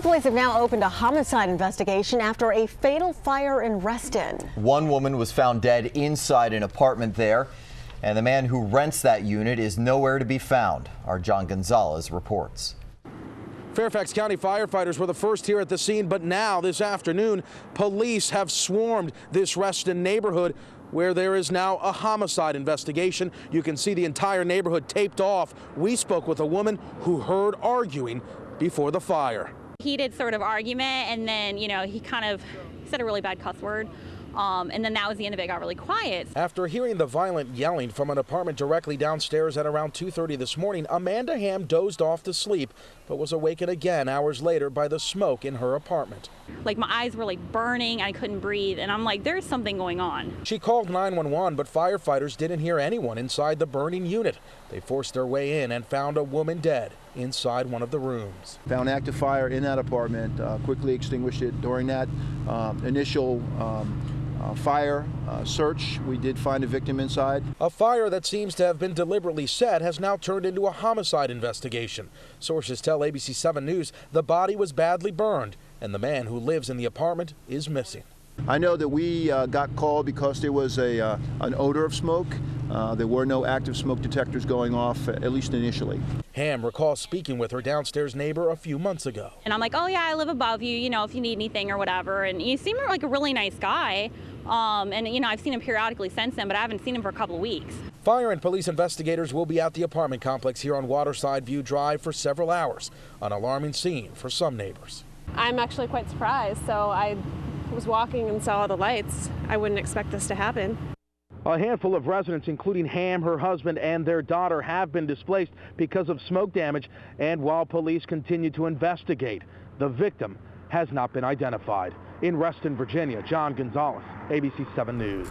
Police have now opened a homicide investigation after a fatal fire in Reston. One woman was found dead inside an apartment there, and the man who rents that unit is nowhere to be found. Our John Gonzalez reports. Fairfax County firefighters were the first here at the scene, but now this afternoon, police have swarmed this Reston neighborhood where there is now a homicide investigation. You can see the entire neighborhood taped off. We spoke with a woman who heard arguing before the fire. Heated sort of argument, and then, he kind of said a really bad cuss word. And then that was the end of it. It got really quiet. After hearing the violent yelling from an apartment directly downstairs at around 2:30 this morning, Amanda Ham dozed off to sleep, but was awakened again hours later by the smoke in her apartment. Like, my eyes were like burning. I couldn't breathe. And I'm like, there's something going on. She called 911, but firefighters didn't hear anyone inside the burning unit. They forced their way in and found a woman dead inside one of the rooms. Found active fire in that apartment, quickly extinguished it. During that initial fire search, we did find a victim inside. A fire that seems to have been deliberately set has now turned into a homicide investigation. Sources tell ABC 7 News the body was badly burned and the man who lives in the apartment is missing. I know that we got called because there was an odor of smoke. There were no active smoke detectors going off, at least initially. Ham recalls speaking with her downstairs neighbor a few months ago. And I'm like, oh yeah, I live above you, if you need anything or whatever. And you seem like a really nice guy. And I've seen him periodically since then, but I haven't seen him for a couple of weeks. Fire and police investigators will be at the apartment complex here on Waterside View Drive for several hours. An alarming scene for some neighbors. I'm actually quite surprised. So I was walking and saw the lights. I wouldn't expect this to happen. A handful of residents, including Ham, her husband, and their daughter, have been displaced because of smoke damage. And while police continue to investigate, the victim has not been identified. In Reston, Virginia, John Gonzalez, ABC 7 News.